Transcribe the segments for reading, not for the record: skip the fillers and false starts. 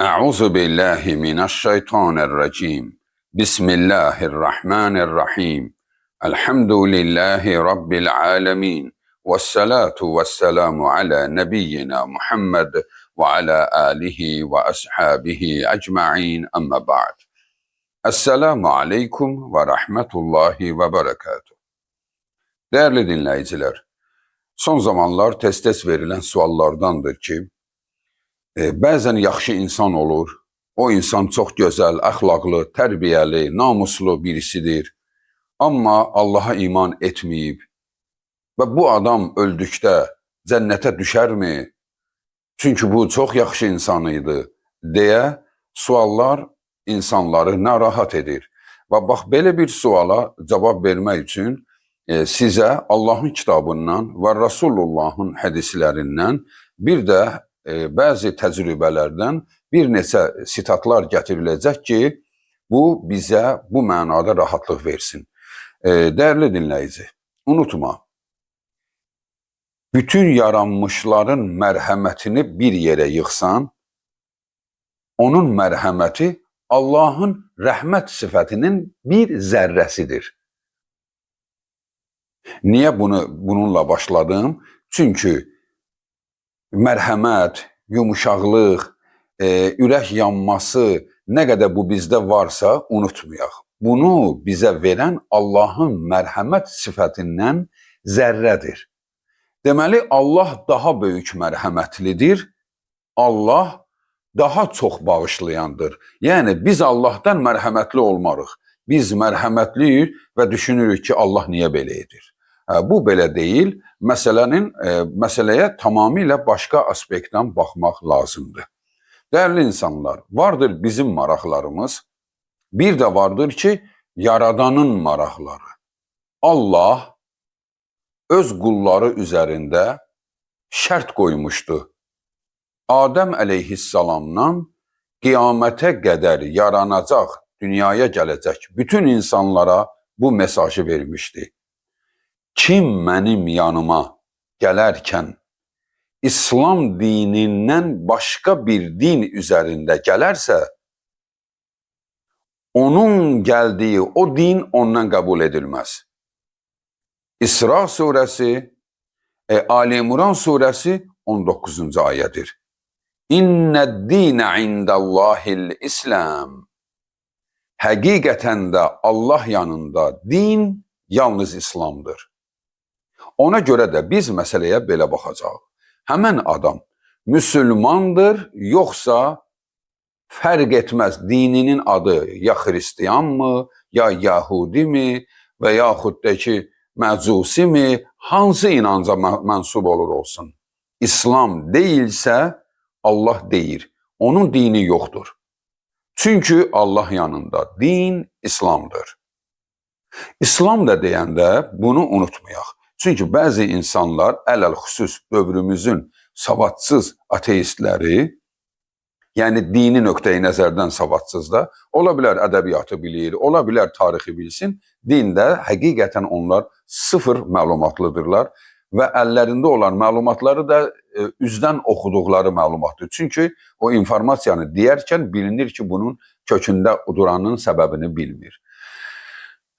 Euzu billahi mineşşeytanirracim. Bismillahirrahmanirrahim. Elhamdülillahi Rabbil alemin. Vessalatu vesselamu ala nebiyyina Muhammed ve ala alihi ve ashabihi ecma'in amma ba'd. Esselamu aleyküm ve rahmetullahi ve berekatuhu. Değerli dinleyiciler, son zamanlar tez-tez verilen suallardandır ki, bəzən yaxşı insan olur, o insan çox gözəl, əxlaqlı, tərbiyəli, namuslu birisidir. Amma Allaha iman etməyib və bu adam öldükdə cənnətə düşərmi? Çünki bu çox yaxşı insan idi, deyə suallar insanları narahat edir. Və bax, belə bir suala cavab vermək üçün sizə Allahın kitabından və Rasulullahın hədislərindən bir də bəzi təcrübələrdən bir neçə sitatlar gətiriləcək ki, bu bizə bu mənada rahatlıq versin. Dəyərli dinləyici, unutma, bütün yaranmışların mərhəmətini bir yerə yığsan, onun mərhəməti Allahın rəhmət sifətinin bir zərrəsidir. Niyə bununla başladım? Çünki mərhəmət, yumuşaqlıq, ürək yanması, nə qədər bu bizdə varsa unutmayaq. Bunu bizə verən Allahın mərhəmət sifətindən zərrədir. Deməli, Allah daha böyük mərhəmətlidir, Allah daha çox bağışlayandır. Yəni, biz Allahdan mərhəmətli olmarıq. Biz mərhəmətliyik və düşünürük ki, Allah niyə belə edir? Bu belə deyil, məsələyə tamamilə başqa aspektdən baxmaq lazımdır. Dəyərli insanlar, vardır bizim maraqlarımız, bir də vardır ki, Yaradanın maraqları. Allah öz qulları üzərində şərt qoymuşdu. Adəm əleyhissalamdan qiyamətə qədər yaranacaq, dünyaya gələcək bütün insanlara bu mesajı vermişdi. Kim mənim yanıma gələrkən İslam dinindən başqa bir din üzərində gələrsə, onun gəldiyi o din ondan qəbul edilməz. İsra surəsi, Ali İmran surəsi 19-cu ayədir. İnnəd-dinə indəllahil İslam. Həqiqətən də Allah yanında din yalnız İslamdır. Ona görə də biz məsələyə belə baxacağıq. Həmən adam müsəlmandır, yoxsa fərq etməz dininin adı ya xristiyanmı, ya yahudimi və yaxud da ki, məcusimi, hansı inanca mənsub olur olsun. İslam deyilsə, Allah deyir, onun dini yoxdur. Çünki Allah yanında din İslamdır. İslam da deyəndə bunu unutmayaq. Çünki bəzi insanlar, ələl-xüsus dövrümüzün savadsız ateistləri, yəni dini nöqteyi nəzərdən savadsız da, ola bilər ədəbiyyatı bilir, ola bilər tarixi bilsin, dində həqiqətən onlar sıfır məlumatlıdırlar və əllərində olan məlumatları da üzdən oxuduqları məlumatdır. Çünki o informasiyanı deyərkən bilinir ki, bunun kökündə duranın səbəbini bilmir.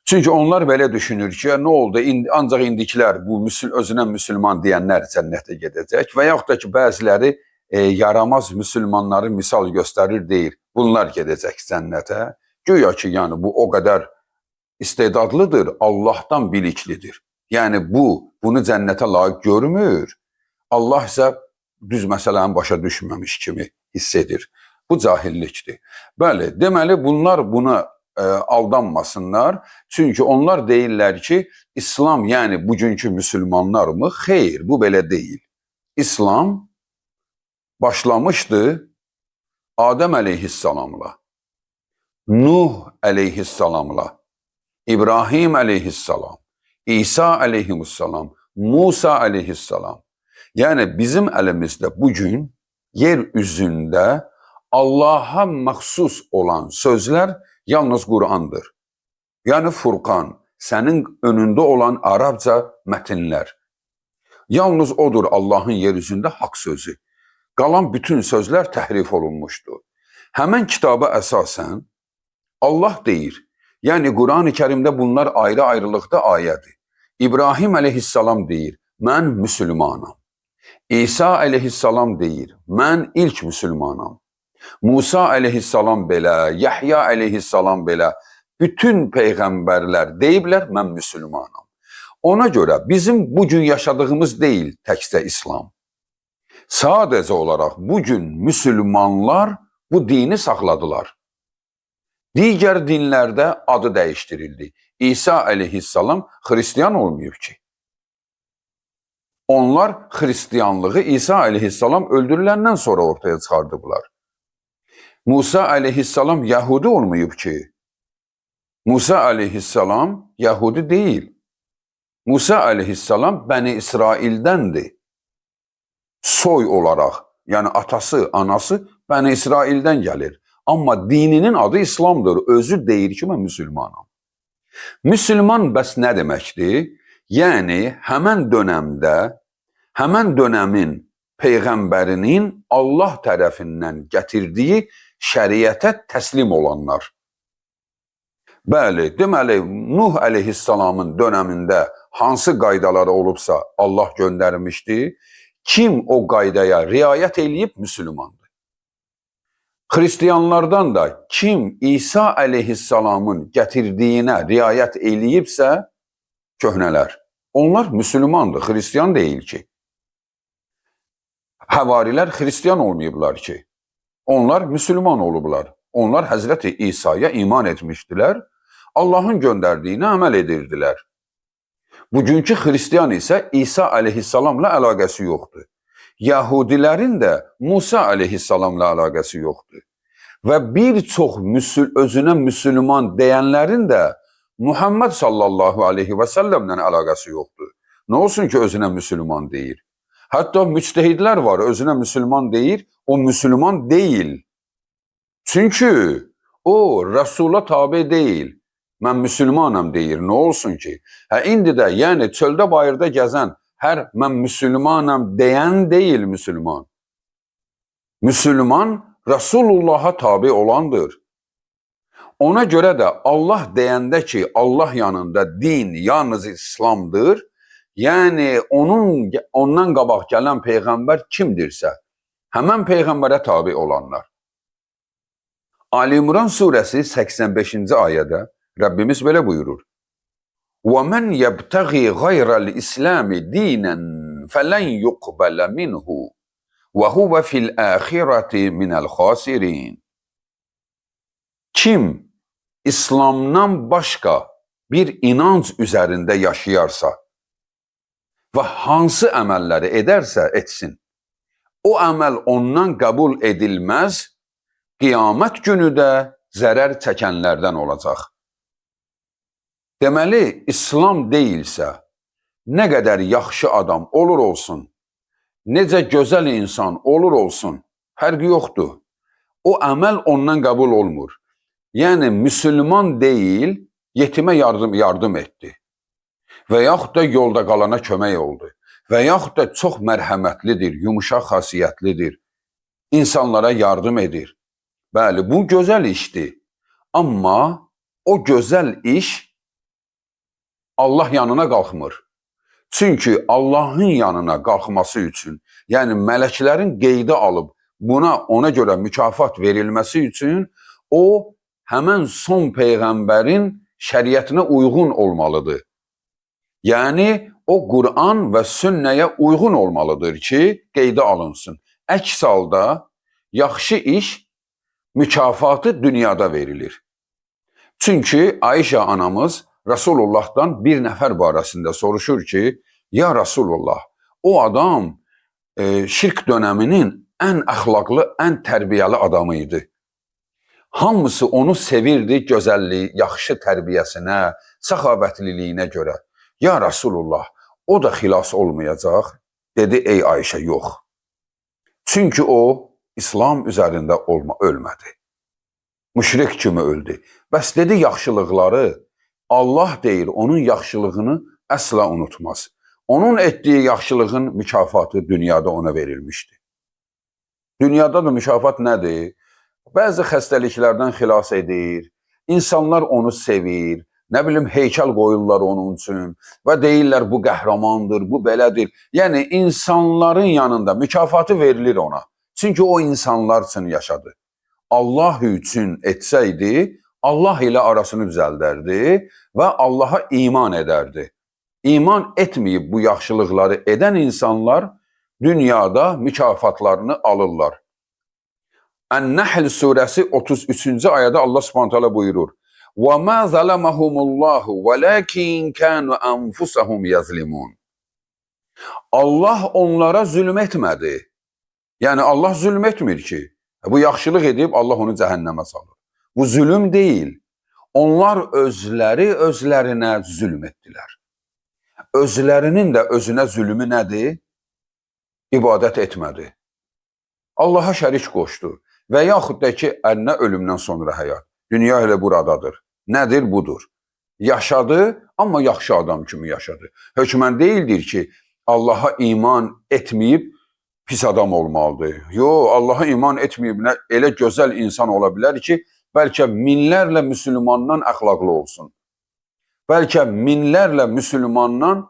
Çünki onlar belə düşünür ki, nə oldu, ancaq indikilər, bu özünə müsəlman deyənlər cənnətə gedəcək və yaxud da ki, bəziləri yaramaz müsəlmanları misal göstərir, deyir, bunlar gedəcək cənnətə. Güya ki, yəni bu o qədər istedadlıdır, Allahdan biliklidir. Yəni bunu cənnətə layiq görmür. Allah isə düz məsələni başa düşməmiş kimi hiss edir. Bu cahillikdir. Bəli, deməli bunlar buna aldanmasınlar. Çünki onlar deyirlər ki, İslam yəni bugünkü müsəlmanlar mı? Xeyr, bu belə deyil. İslam başlamışdı Adəm əleyhissalamla, Nuh əleyhissalamla, İbrahim əleyhissalam, İsa əleyhissalam, Musa əleyhissalam. Yəni bizim əlimizdə bugün yer üzündə Allaha məxsus olan sözlər yalnız Qur'andır. Yəni Furqan, sənin önündə olan Arabca mətnlər. Yalnız odur Allahın yer üzündə haqq sözü. Qalan bütün sözlər təhrif olunmuşdur. Həmən kitaba əsasən Allah deyir, yəni Quran-ı Kərimdə bunlar ayrı-ayrılıqda ayədir. İbrahim əleyhissalam deyir, mən müsülmanam. İsa əleyhissalam deyir, mən ilk müsülmanam. Musa əleyhissalam belə, Yahya əleyhissalam belə, bütün peyğəmbərlər deyiblər, mən müsülmanam. Ona görə bizim bugün yaşadığımız deyil təkcə İslam. Sadəcə olaraq bugün müsülmanlar bu dini saxladılar. Digər dinlərdə adı dəyişdirildi. İsa əleyhissalam xristiyan olmayıb ki. Onlar xristiyanlığı İsa əleyhissalam öldürüləndən sonra ortaya çıxardıblar. Musa əleyhissalam Yahudi olmayıb ki. Musa əleyhissalam Yahudi deyil. Musa əleyhissalam Bəni İsraildəndir. Soy olaraq, yəni atası, anası Bəni İsraildən gəlir. Amma dininin adı İslamdır. Özü deyir ki, mən müsülmanam. Müsülman bəs nə deməkdir? Yəni, həmən dönəmdə, həmən dönəmin peyğəmbərinin Allah tərəfindən gətirdiyi şəriətə təslim olanlar. Bəli, deməli, Nuh əleyhissalamın dönəmində hansı qaydaları olubsa Allah göndərmişdi, kim o qaydaya riayət eləyib müsülmandır. Xristiyanlardan da kim İsa əleyhissalamın gətirdiyinə riayət eləyibsə, köhnələr. Onlar müsülmandır, xristiyan deyil ki. Həvarilər xristiyan olmayıblar ki. Onlar müsülman olublar. Onlar Həzrəti İsa'ya iman etmişdilər, Allahın göndərdiyinə əməl edirdilər. Bugünkü xristiyan isə İsa əleyhissalamla əlaqəsi yoxdur. Yahudilərin də Musa əleyhissalamla əlaqəsi yoxdur. Və bir çox özünə müsülman deyənlərin də Muhammed sallallahu aleyhi və səlləmlə əlaqəsi yoxdur. Nə olsun ki, özünə müsülman deyir. Hətta müctehidlər var, özünə müsülman deyir, o müsülman deyil. Çünki o, Rəsula tabi deyil. Mən müsülmanam deyir, nə olsun ki? İndi də, yəni çöldə bayırda gəzən, hər mən müsülmanam deyən deyil müsülman. Müsülman Rəsulullah'a tabi olandır. Ona görə də Allah deyəndə ki, Allah yanında din yalnız İslamdır, yəni ondan qabaq gələn peyğəmbər kimdirsə, həmən peyğəmbərə tabi olanlar. Ali İmran surəsi 85-ci ayədə Rəbbimiz belə buyurur. وَمَنْ يَبْتَغِي غَيْرَ الْإِسْلَامِ دِينًا فَلَنْ يُقْبَلَ مِنْهُ وَهُوَ فِي الْآخِرَةِ مِنَ الْخَاسِرِينَ. Kim İslamdan başqa bir inanc üzərində yaşayarsa və hansı əməlləri edərsə etsin, o əməl ondan qəbul edilməz, qiyamət günü də zərər çəkənlərdən olacaq. Deməli, İslam deyilsə, nə qədər yaxşı adam olur olsun, necə gözəl insan olur olsun, fərqi yoxdur. O əməl ondan qəbul olmur. Yəni, müsülman deyil, yetimə yardım etdi. Və yaxud da yolda qalana kömək oldu. Və yaxud da çox mərhəmətlidir, yumuşaq xasiyyətlidir. İnsanlara yardım edir. Bəli, bu gözəl işdir. Amma o gözəl iş Allah yanına qalxmır. Çünki Allahın yanına qalxması üçün, yəni mələklərin qeydə alıb buna ona görə mükafat verilməsi üçün o həmən son peyğəmbərin şəriətinə uyğun olmalıdır. Yəni o Quran və sünnəyə uyğun olmalıdır ki, qeydə alınsın. Əks halda yaxşı iş mükafatı dünyada verilir. Çünki Ayşə anamız Rasullah'dan bir nəfər barəsində soruşur ki, ya Rasulullah, o adam şirk dönəminin ən əxlaqlı, ən tərbiyəli adamı idi. Hamısı onu sevirdi gözəlliyi, yaxşı tərbiyəsinə, səxavətliliyinə görə. Ya Rasulullah, o da xilas olmayacaq. Dedi, ey Ayşə, yox. Çünki o, İslam üzərində ölmədi. Müşrik kimi öldü. Bəs dedi, yaxşılıqları, Allah deyir, onun yaxşılığını əsla unutmaz. Onun etdiyi yaxşılığın mükafatı dünyada ona verilmişdi. Dünyada da mükafat nədir? Bəzi xəstəliklərdən xilas edir. İnsanlar onu sevir. Nə bilim, heykəl qoyurlar onun üçün və deyirlər bu qəhrəmandır, bu belədir. Yəni, insanların yanında mükafatı verilir ona. Çünki o insanlar üçün yaşadı. Allah üçün etsəydi, Allah ilə arasını düzəldərdi və Allaha iman edərdi. İman etməyib bu yaxşılıqları edən insanlar dünyada mükafatlarını alırlar. Ən-Nəhl surəsi 33-cü ayədə Allah Subhanahu taala buyurur: وَمَا ظَلَمَهُمُ اللّٰهُ وَلَكِنْ كَانُوا أَنْفُسَهُمْ يَظْلِمُونَ. Allah onlara zülm etmədi. Yəni Allah zülm etmir ki. Bu yaxşılıq edib Allah onu cəhənnəmə salır. Bu zülm deyil. Onlar özlərinə zülm etdilər. Özlərinin də özünə zülmü nədir? İbadət etmədi. Allaha şərik qoşdu. Və yaxud da ki, əlinə ölümdən sonra həyat. Dünya elə buradadır. Nədir? Budur. Yaşadı, amma yaxşı adam kimi yaşadı. Hökmən deyildir ki, Allaha iman etməyib pis adam olmalıdır. Yox, Allaha iman etməyib elə gözəl insan ola bilər ki, bəlkə minlərlə müsəlmandan əxlaqlı olsun. Bəlkə minlərlə müsəlmandan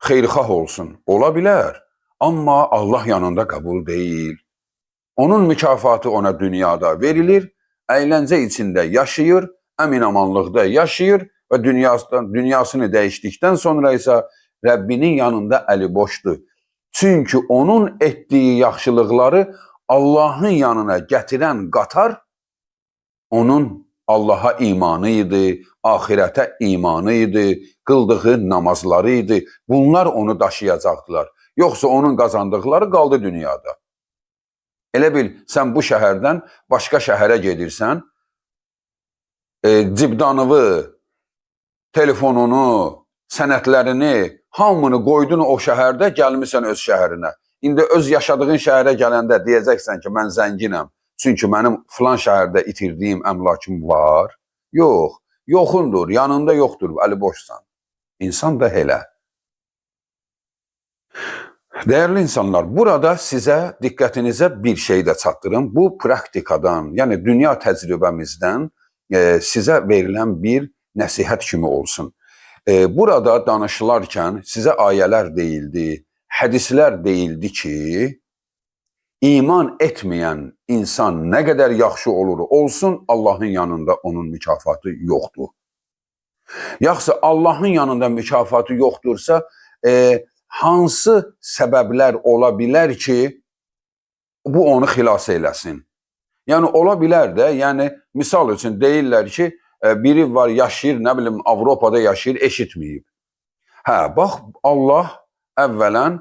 xeyirxah olsun. Ola bilər. Amma Allah yanında qəbul deyil. Onun mükafatı ona dünyada verilir, əyləncə içində yaşayır, əmin-amanlıqda yaşayır və dünyasını dəyişdikdən sonra isə Rəbbinin yanında əli boşdur. Çünki onun etdiyi yaxşılıqları Allahın yanına gətirən qatar onun Allaha imanı idi, ahirətə imanı idi, qıldığı namazları idi. Bunlar onu daşıyacaqdılar. Yoxsa onun qazandıqları qaldı dünyada. Elə bil, sən bu şəhərdən başqa şəhərə gedirsən, cibdanıvı, telefonunu, sənətlərini, hamını qoydun o şəhərdə, gəlmirsən öz şəhərinə. İndi öz yaşadığın şəhərə gələndə deyəcəksən ki, mən zənginəm, çünki mənim filan şəhərdə itirdiyim əmlakım var. Yox, yoxundur, yanında yoxdur, əli boşsan. İnsan da elə. Dəyərli insanlar, burada sizə, diqqətinizə bir şey də çatdırım. Bu praktikadan, yəni dünya təcrübəmizdən sizə verilən bir nəsihət kimi olsun. Burada danışılarkən sizə ayələr deyildi, hədislər deyildi ki, iman etməyən insan nə qədər yaxşı olur olsun, Allahın yanında onun mükafatı yoxdur. Yaxşı, Allahın yanında mükafatı yoxdursa, hansı səbəblər ola bilər ki, bu onu xilas eləsin? Yəni, ola bilər də, yəni, misal üçün deyirlər ki, biri var, yaşayır, nə bilim, Avropada yaşayır, eşitməyib. Hə, bax, Allah əvvələn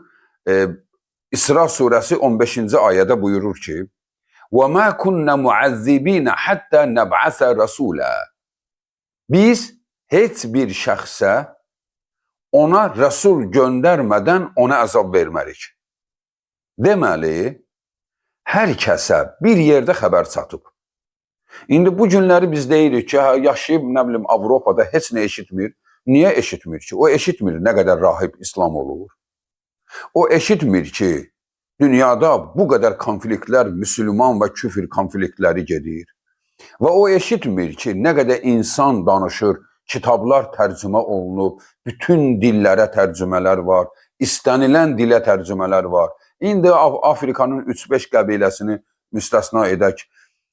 İsra surəsi 15-ci ayədə buyurur ki, وَمَا كُنَّ مُعَذِّبِينَ حَتَّى نَبْعَثَ رَسُولًا. Biz heç bir şəxsə ona rəsul göndərmədən ona əzab vermərik. Deməli, hər kəsə bir yerdə xəbər çatıb. İndi bu günləri biz deyirik ki, yaşayıb, nə bilim, Avropada heç nə eşitmir. Niyə eşitmir ki? O eşitmir nə qədər rahib İslam olur. O eşitmir ki, dünyada bu qədər konfliktlər, müsəlman və küfr konfliktləri gedir. Və o eşitmir ki, nə qədər insan danışır, kitablar tərcümə olunub, bütün dillərə tərcümələr var, istənilən dilə tərcümələr var. İndi Afrikanın 3-5 qəbiləsini müstəsna edək.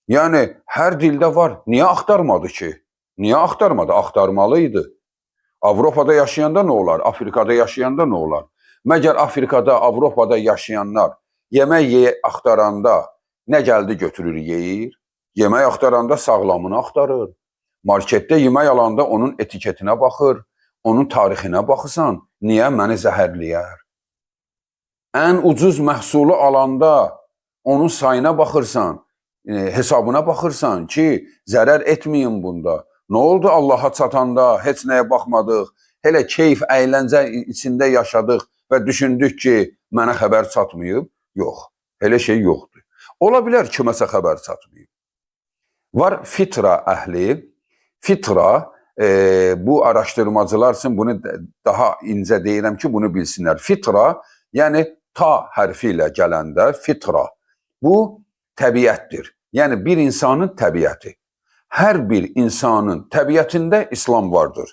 Yəni, hər dildə var. Niyə axtarmadı ki? Niyə axtarmadı? Axtarmalıydı. Avropada yaşayanda nə olar? Afrikada yaşayanda nə olar? Məgər Afrikada, Avropada yaşayanlar yemək axtaranda nə gəldi götürür, yeyir? Yemək axtaranda sağlamını axtarır. Marketdə yemək alanda onun etiketinə baxır, onun tarixinə baxırsan, niyə məni zəhərləyər? Ən ucuz məhsulu alanda onun sayına baxırsan, hesabına baxırsan ki, zərər etməyin bunda. Nə oldu Allaha çatanda, heç nəyə baxmadıq, hələ keyf, əyləncə içində yaşadıq və düşündük ki, mənə xəbər çatmayıb? Yox, elə şey yoxdur. Ola bilər kiməsə xəbər çatmayıb. Var fitra əhli. Fitra, bu araşdırmacılar üçün bunu daha incə deyirəm ki, bunu bilsinlər. Fitra, yəni ta hərfi ilə gələndə fitra, bu təbiətdir. Yəni bir insanın təbiəti. Hər bir insanın təbiətində İslam vardır.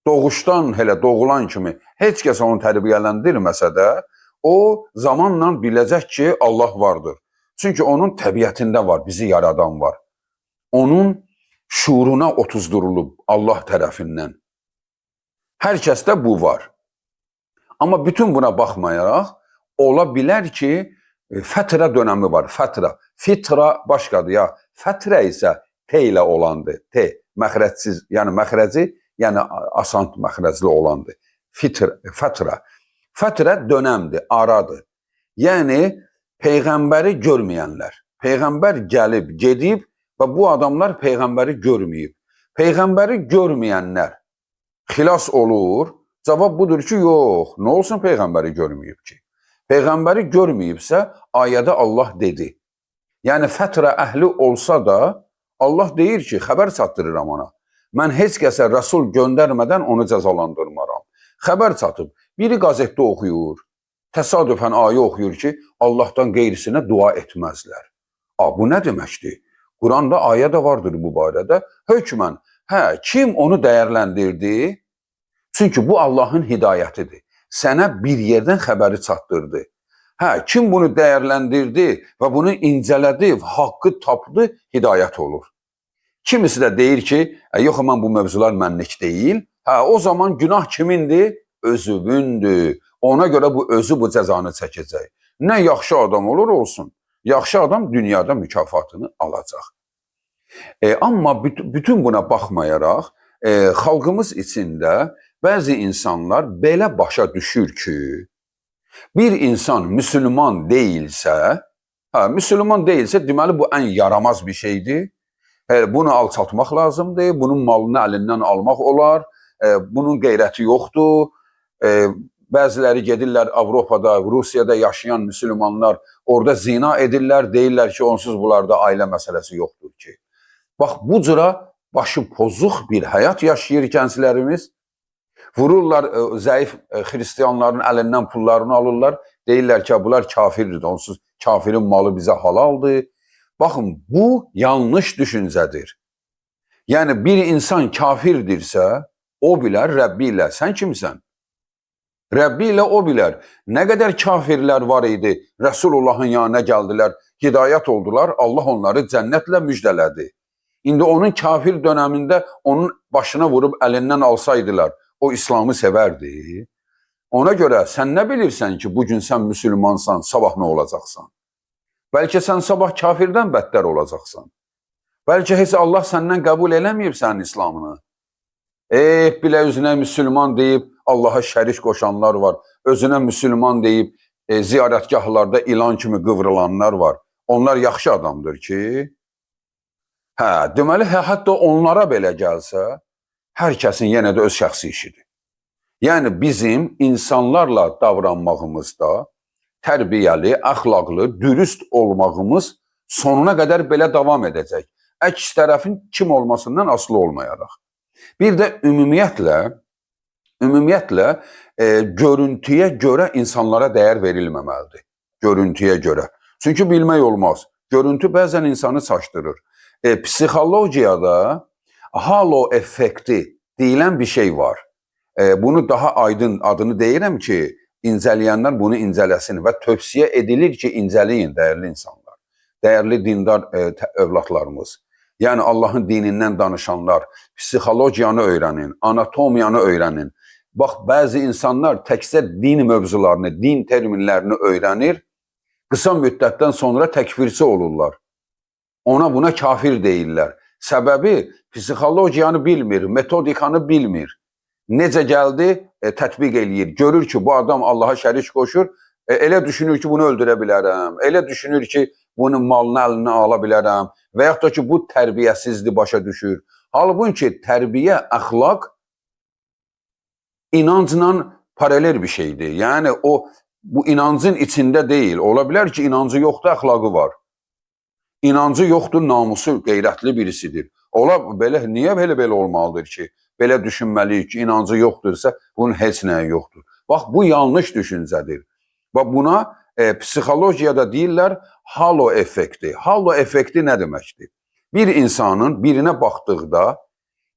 Doğuşdan hələ doğulan kimi heç kəs onu tərbiyələndirməsə də, o zamanla biləcək ki, Allah vardır. Çünki onun təbiətində var, bizi yaradan var. Onun şuuruna otuzdurulub Allah tərəfindən. Hər kəsdə bu var. Amma bütün buna baxmayaraq, ola bilər ki, fətrə dönəmi var, fətrə. Fitra başqadır ya, fətrə isə T ilə olandır, T, məxrəcsiz, yəni məxrəci, yəni asant məxrəcli olandır. Fətrə. Fətrə dönəmdir, aradır. Yəni, Peyğəmbəri görməyənlər. Peyğəmbər gəlib, gedib və bu adamlar Peyğəmbəri görməyib. Peyğəmbəri görməyənlər xilas olur. Cavab budur ki, yox, nə olsun Peyğəmbəri görməyib ki? Peyğəmbəri görməyibsə, ayədə Allah dedi. Yəni, fətrə əhli olsa da, Allah deyir ki, xəbər çatdırıram ona. Mən heç kəsə rəsul göndərmədən onu cəzalandırmaram. Xəbər çatıb, biri qazetdə oxuyur, təsadüfən ayə oxuyur ki, Allahdan qeyrisinə dua etməzlər. Bu nə deməkdir? Quranda ayə də vardır bu barədə. Hökmən, kim onu dəyərləndirdi? Çünki bu Allahın hidayətidir. Sənə bir yerdən xəbəri çatdırdı. Kim bunu dəyərləndirdi və bunu incələdi, haqqı tapdı, hidayət olur. Kimisi də deyir ki, yox, mən bu mövzular mənlik deyil. O zaman günah kimindir? Özünündür. Ona görə bu özü bu cəzanı çəkəcək. Nə yaxşı adam olur olsun. Yaxşı adam dünyada mükafatını alacaq. Amma bütün buna baxmayaraq, xalqımız içində bəzi insanlar belə başa düşür ki, bir insan müsəlman deyilsə, deməli bu ən yaramaz bir şeydir. Bunu alçaltmaq lazımdır, bunun malını əlindən almaq olar, bunun qeyrəti yoxdur. Bəziləri gedirlər Avropada, Rusiyada yaşayan müsəlmanlar, orada zina edirlər, deyirlər ki, onsuz bunlarda ailə məsələsi yoxdur ki. Bax, bu cıra başı pozuq bir həyat yaşayır gənclərimiz. Vururlar zəif xristiyanların əlindən pullarını alırlar. Deyirlər ki, bunlar kafirdir, onsuz kafirin malı bizə halaldır. Baxın, bu yanlış düşüncədir. Yəni, bir insan kafirdirsə, o bilər Rəbbi ilə. Sən kimsən? Rəbbi ilə o bilər. Nə qədər kafirlər var idi, Rəsulullahın yanına gəldilər, hidayət oldular, Allah onları cənnətlə müjdələdi. İndi onun kafir dönəmində onun başına vurub əlindən alsaydılar, o İslamı sevərdi. Ona görə sən nə bilirsən ki, bugün sən müsəlmansan, sabah nə olacaqsan? Bəlkə sən sabah kafirdən bədtər olacaqsan. Bəlkə heç Allah səndən qəbul eləməyib sənin İslamını. Bilə özünə müsəlman deyib, Allaha şərik qoşanlar var. Özünə müsəlman deyib, ziyarətgahlarda ilan kimi qıvrılanlar var. Onlar yaxşı adamdır ki, deməli, hətta onlara belə gəlsə, hər kəsin yenə də öz şəxsi işidir. Yəni, bizim insanlarla davranmağımızda tərbiyəli, əxlaqlı, dürüst olmağımız sonuna qədər belə davam edəcək. Əks tərəfin kim olmasından asılı olmayaraq. Bir də ümumiyyətlə görüntüyə görə insanlara dəyər verilməməlidir. Görüntüyə görə. Çünki bilmək olmaz. Görüntü bəzən insanı çaşdırır. Psixologiyada halo effekti deyilən bir şey var. Bunu daha aydın adını deyirəm ki, incələyənlər bunu incələsin və tövsiyə edilir ki, incələyin, dəyərli insanlar. Dəyərli dindar övladlarımız. Yəni, Allahın dinindən danışanlar, psixologiyanı öyrənin, anatomiyanı öyrənin. Bax, bəzi insanlar təkcə din mövzularını, din terminlərini öyrənir, qısa müddətdən sonra təkfirçi olurlar. Ona buna kafir deyirlər. Səbəbi psixologiyanı bilmir, metodikanı bilmir. Necə gəldi, tətbiq eləyir. Görür ki, bu adam Allaha şərik qoşur, elə düşünür ki, bunu öldürə bilərəm. Elə düşünür ki, bunun malını əlinə ala bilərəm. Və yaxud da ki, bu tərbiyəsizdir, başa düşür. Halbuki tərbiyə, əxlaq inancla paralel bir şeydir. Yəni, bu inancın içində deyil. Ola bilər ki, inancı yoxdur, əxlaqı var. İnancı yoxdur, namusu, qeyrətli birisidir. Niyə belə olmalıdır ki, belə düşünməliyik ki, inancı yoxdursa, bunun heç nəyi yoxdur. Bax, bu yanlış düşüncədir. Və buna psixologiyada deyirlər, halo effekti. Halo effekti nə deməkdir? Bir insanın birinə baxdıqda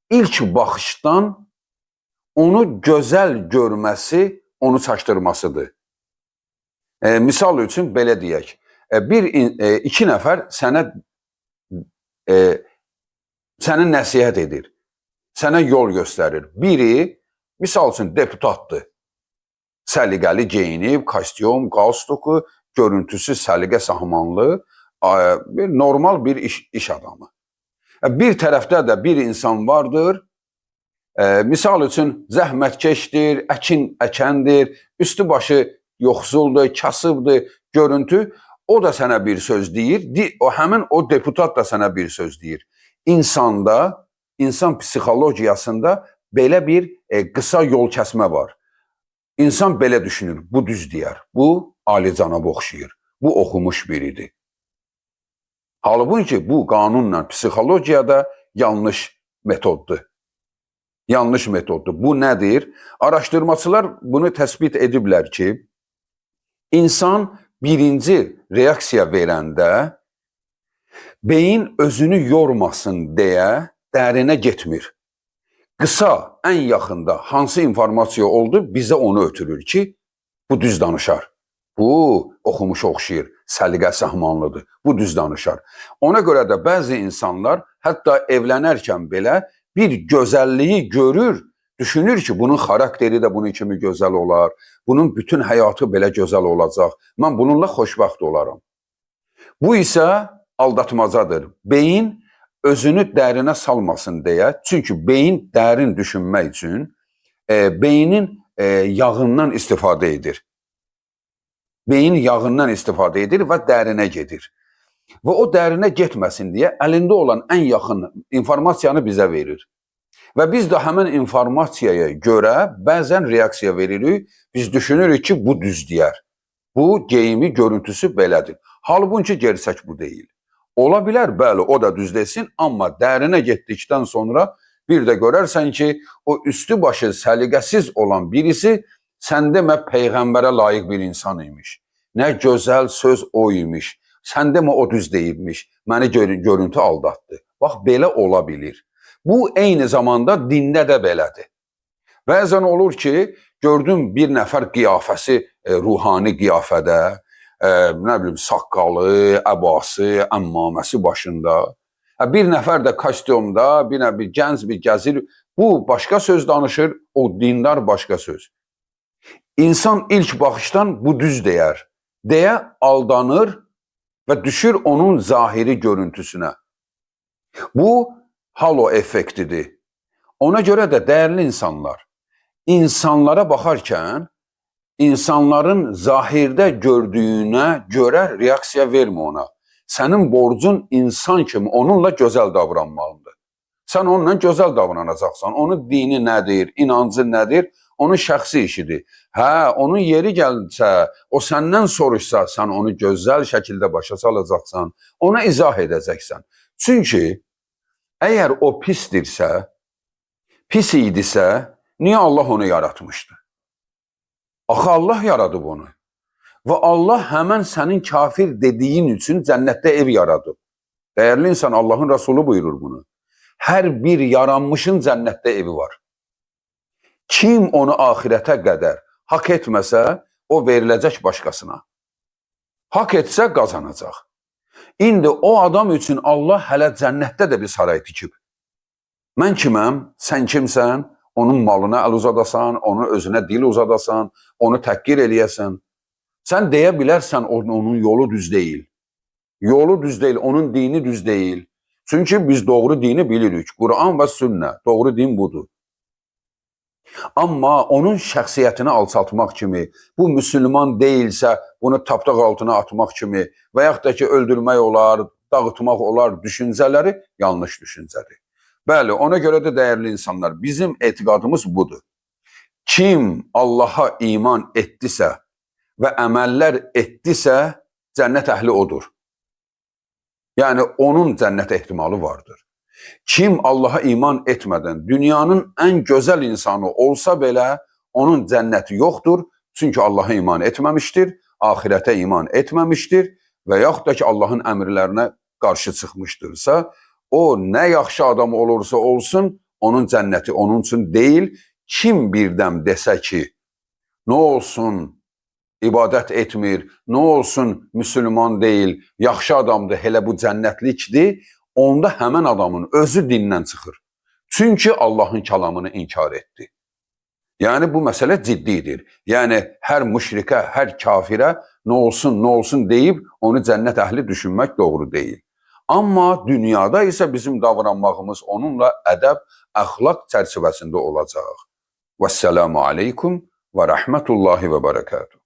ilk baxışdan onu gözəl görməsi, onu çaşdırmasıdır. Misal üçün belə deyək, iki nəfər sənə nəsihət edir, sənə yol göstərir. Biri, misal üçün deputatdır, səliqəli geyinib, kostyum, qalstuku, görüntüsü səliqə sahmanlı, normal bir iş adamı. Bir tərəfdə də bir insan vardır, misal üçün zəhmətkeşdir, əkəndir, üstü başı yoxsuldur, kasıbdır, görüntü, o da sənə bir söz deyir, həmin o deputat da sənə bir söz deyir. İnsan psixologiyasında belə bir qısa yol kəsmə var. İnsan belə düşünür, bu düz deyər, bu alicənab oxşayır, bu oxumuş biridir. Halbuki bu qanunla psixologiyada yanlış metoddur. Yanlış metoddur. Bu nədir? Araşdırmaçılar bunu təsbit ediblər ki, insan birinci reaksiya verəndə beyin özünü yormasın deyə dərinə getmir. Qısa, ən yaxında hansı informasiya oldu, bizə onu ötürür ki, bu düz danışar. Bu oxumuş oxşayır, səliqə sahmanlıdır, bu düz danışar. Ona görə də bəzi insanlar hətta evlənərkən belə bir gözəlliyi görür, düşünür ki, bunun xarakteri də bunun kimi gözəl olar, bunun bütün həyatı belə gözəl olacaq, mən bununla xoşbəxt olaram. Bu isə aldatmacadır. Beyin özünü dərinə salmasın deyə, çünki beyin dərin düşünmək üçün beynin yağından istifadə edir. Beyin yağından istifadə edir və dərinə gedir. Və o dərinə getməsin deyə əlində olan ən yaxın informasiyanı bizə verir. Və biz də həmin informasiyaya görə bəzən reaksiya veririk, biz düşünürük ki, bu düz deyər. Bu geyimi, görüntüsü belədir. Halbuki gerçək bu deyil. Ola bilər, bəli, o da düz desin, amma dərinə getdikdən sonra bir də görərsən ki, o üstü başı səliqəsiz olan birisi sən demə Peyğəmbərə layiq bir insan imiş. Nə gözəl söz o imiş. Sən demə o düz deyibmiş. Məni görüntü aldatdı. Bax, belə ola bilir. Bu, eyni zamanda dində də belədir. Bəzən olur ki, gördüm bir nəfər qiyafəsi ruhani qiyafədə, nə bilim, saqqalı, əbası, əmmaməsi başında. Bir nəfər də kostyumda, bir gənc bir gəzir. Bu, başqa söz danışır, o dindar başqa söz. İnsan ilk baxışdan bu düz deyər, deyə aldanır və düşür onun zahiri görüntüsünə. Bu, halo effektidir. Ona görə də dəyərli insanlar, insanlara baxarkən, insanların zahirdə gördüyünə görə reaksiya vermə ona. Sənin borcun insan kimi onunla gözəl davranmalıdır. Sən onunla gözəl davranacaqsan. Onun dini nədir, inancı nədir, onun şəxsi işidir. Onun yeri gəlsə, o səndən soruşsa, sən onu gözəl şəkildə başa salacaqsan, ona izah edəcəksən. Çünki əgər o pisdirsə, pis idisə, niyə Allah onu yaratmışdı? Axı Allah yaradıb onu. Və Allah həmən sənin kafir dediyin üçün cənnətdə ev yaradıb. Dəyərli insan, Allahın Rəsulü buyurur bunu. Hər bir yaranmışın cənnətdə evi var. Kim onu axirətə qədər haqq etməsə, o veriləcək başqasına. Haqq etsə qazanacaq. İndi o adam üçün Allah hələ cənnətdə də bir saray tikib. Mən kiməm, sən kimsən, onun malına əl uzadasan, onun özünə dil uzadasan, onu təhqir eləyəsən. Sən deyə bilərsən, onun yolu düz deyil. Yolu düz deyil, onun dini düz deyil. Çünki biz doğru dini bilirik. Quran və sünnə, doğru din budur. Amma onun şəxsiyyətini alçaltmaq kimi, bu müsəlman deyilsə, bunu tapdaq altına atmaq kimi və yaxud da ki, öldürmək olar, dağıtmaq olar düşüncələri yanlış düşüncədir. Bəli, ona görə də dəyərli insanlar, bizim etiqadımız budur. Kim Allaha iman etdisə və əməllər etdisə, cənnət əhli odur. Yəni, onun cənnət ehtimalı vardır. Kim Allaha iman etmədən dünyanın ən gözəl insanı olsa belə, onun cənnəti yoxdur. Çünki Allaha iman etməmişdir, ahirətə iman etməmişdir və yaxud da ki, Allahın əmrlərinə qarşı çıxmışdırsa, o nə yaxşı adam olursa olsun, onun cənnəti onun üçün deyil. Kim birdəm desə ki, nə olsun, ibadət etmir, nə olsun, müsəlman deyil, yaxşı adamdır, elə bu cənnətlikdir, onda həmən adamın özü dindən çıxır. Çünki Allahın kəlamını inkar etdi. Yəni, bu məsələ ciddidir. Yəni, hər müşrikə, hər kafirə nə olsun deyib, onu cənnət əhli düşünmək doğru deyil. Amma dünyada isə bizim davranmağımız onunla ədəb, əxlaq çərçivəsində olacaq. Vəssalamu aleykum və rəhmətullahi və bərəkatuhu.